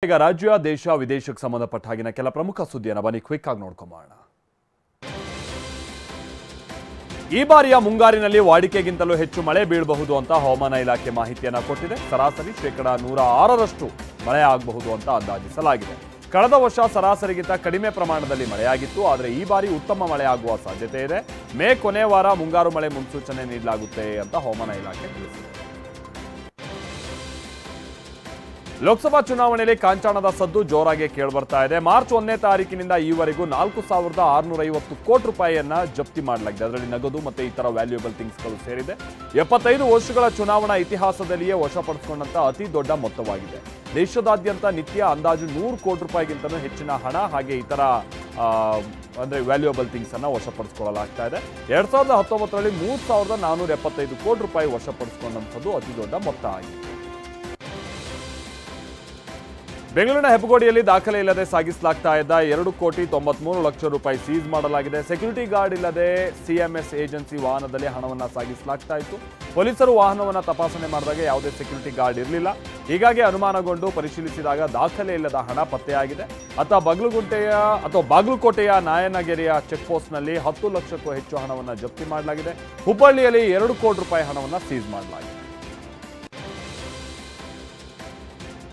ಈಗ ರಾಜ್ಯ ದೇಶ ವಿದೇಶಕ್ಕೆ ಸಂಬಂಧಪಟ್ಟ ಹಾಗಿನ ಕೆಲ ಪ್ರಮುಖ ಸುದ್ದಿಯನ್ನು ಬನ್ನಿ ಕ್ವಿಕ್ ಆಗಿ ನೋಡ್ಕೊಂಬೋಣ. ಈ ಬಾರಿಯ ಮುಂಗಾರಿನಲ್ಲಿ ವಾಡಿಕೆಗಿಂತಲೂ ಹೆಚ್ಚು ಮಳೆ ಬೀಳಬಹುದು ಅಂತ ಹವಾಮಾನ ಇಲಾಖೆ ಮಾಹಿತಿಯನ್ನು ಕೊಟ್ಟಿದೆ. ಸರಾಸರಿ ಶೇಕಡಾ 106ರಷ್ಟು ಮಳೆ ಆಗಬಹುದು ಅಂತ ಅಂದಾಜಿಸಲಾಗಿದೆ. ಕಳೆದ ವರ್ಷ ಸರಾಸರಿಗಿಂತ ಕಡಿಮೆ ಪ್ರಮಾಣದಲ್ಲಿ ಮಳೆಯಾಗಿತ್ತು. ಆದರೆ ಈ ಬಾರಿ ಉತ್ತಮ ಮಳೆ ಆಗುವ ಸಾಧ್ಯತೆ ಇದೆ. ಮೇ ಕೊನೆ ವಾರ ಮುಂಗಾರು ಮಳೆ ಮುನ್ಸೂಚನೆ ನೀಡಲಾಗುತ್ತೆ ಅಂತ ಹವಾಮಾನ ಇಲಾಖೆ ತಿಳಿಸಿದೆ. ಲೋಕಸಭಾ ಚುನಾವಣೆಯಲ್ಲಿ ಕಾಂಚಾಣದ ಸದ್ದು ಜೋರಾಗಿ ಕೇಳಿಬರ್ತಾ ಇದೆ. ಮಾರ್ಚ್ 1ನೇ ತಾರೀಕಿನಿಂದ ಈವರೆಗೂ 4,650 ಕೋಟಿ ರೂಪಾಯಿಯನ್ನ ಜಪ್ತಿ ಮಾಡಲಾಗಿದೆ. ಅದರಲ್ಲಿ ನಗದು ಮತ್ತು ಇತರ ವ್ಯಾಲ್ಯೂಯಬಲ್ ಥಿಂಗ್ಸ್ಗಳು ಸೇರಿದೆ. 75 ವರ್ಷಗಳ ಚುನಾವಣಾ ಇತಿಹಾಸದಲ್ಲಿಯೇ ವಶಪಡಿಸಿಕೊಂಡಂತ ಅತಿ ದೊಡ್ಡ ಮೊತ್ತವಾಗಿದೆ. ದೇಶದಾದ್ಯಂತ ನಿತ್ಯ ಅಂದಾಜು 100 ಕೋಟಿ ರೂಪಾಯಿಗಿಂತಲೂ ಹೆಚ್ಚಿನ ಹಣ ಹಾಗೆ ಇತರ ಅಂದ್ರೆ ವ್ಯಾಲ್ಯೂಯಬಲ್ ಥಿಂಗ್ಸ್ ಅನ್ನ ವಶಪಡಿಸಿಕೊಳ್ಳಲಾಗ್ತಾ ಇದೆ. 2019ರಲ್ಲಿ 3,475 ಕೋಟಿ ರೂಪಾಯಿ ವಶಪಡಿಸಿಕೊಂಡಂಥದ್ದು ಅತಿ ದೊಡ್ಡ ಮೊತ್ತ ಆಗಿದೆ. ಬೆಂಗಳೂರಿನ ಹೆಬ್ಬಗೋಡಿಯಲ್ಲಿ ದಾಖಲೆ ಇಲ್ಲದೆ ಸಾಗಿಸಲಾಗ್ತಾ ಇದ್ದ 2,93 ಲಕ್ಷ ರೂಪಾಯಿ ಸೀಸ್ ಮಾಡಲಾಗಿದೆ. ಸೆಕ್ಯೂರಿಟಿ ಗಾರ್ಡ್ ಇಲ್ಲದೆ ಸಿಎಂಎಸ್ ಏಜೆನ್ಸಿ ವಾಹನದಲ್ಲಿ ಹಣವನ್ನು ಸಾಗಿಸಲಾಗ್ತಾ ಇತ್ತು. ಪೊಲೀಸರು ವಾಹನವನ್ನು ತಪಾಸಣೆ ಮಾಡಿದಾಗ ಯಾವುದೇ ಸೆಕ್ಯೂರಿಟಿ ಗಾರ್ಡ್ ಇರಲಿಲ್ಲ. ಹೀಗಾಗಿ ಅನುಮಾನಗೊಂಡು ಪರಿಶೀಲಿಸಿದಾಗ ದಾಖಲೆ ಇಲ್ಲದ ಹಣ ಪತ್ತೆಯಾಗಿದೆ. ಬಾಗಲಕೋಟೆಯ ನಾಯನಗೆರೆಯ ಚೆಕ್ಪೋಸ್ಟ್ನಲ್ಲಿ 10 ಲಕ್ಷಕ್ಕೂ ಹೆಚ್ಚು ಹಣವನ್ನು ಜಪ್ತಿ ಮಾಡಲಾಗಿದೆ. ಹುಬ್ಬಳ್ಳಿಯಲ್ಲಿ 2 ಕೋಟಿ ರೂಪಾಯಿ ಹಣವನ್ನು ಸೀಸ್ ಮಾಡಲಾಗಿದೆ.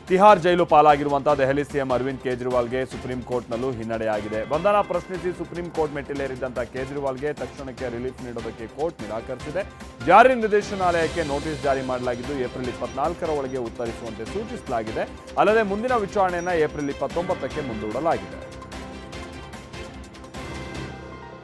ತಿಹಾರ್ ಜೈಲು ಪಾಲಾಗಿರುವಂತಹ ದೆಹಲಿ ಸಿಎಂ ಅರವಿಂದ್ ಕೇಜ್ರಿವಾಲ್ಗೆ ಸುಪ್ರೀಂ ಕೋರ್ಟ್ನಲ್ಲೂ ಹಿನ್ನಡೆಯಾಗಿದೆ. ಬಂಧನ ಪ್ರಶ್ನಿಸಿ ಸುಪ್ರೀಂ ಕೋರ್ಟ್ ಮೆಟ್ಟಿಲೇರಿದ್ದಂತಹ ಕೇಜ್ರಿವಾಲ್ಗೆ ತಕ್ಷಣಕ್ಕೆ ರಿಲೀಫ್ ನೀಡೋದಕ್ಕೆ ಕೋರ್ಟ್ ನಿರಾಕರಿಸಿದೆ. ಜಾರಿ ನಿರ್ದೇಶನಾಲಯಕ್ಕೆ ನೋಟಿಸ್ ಜಾರಿ ಮಾಡಲಾಗಿದ್ದು ಏಪ್ರಿಲ್ 24ರ ಒಳಗೆ ಉತ್ತರಿಸುವಂತೆ ಸೂಚಿಸಲಾಗಿದೆ. ಅಲ್ಲದೆ ಮುಂದಿನ ವಿಚಾರಣೆಯನ್ನು ಏಪ್ರಿಲ್ 29ಕ್ಕೆ ಮುಂದೂಡಲಾಗಿದೆ.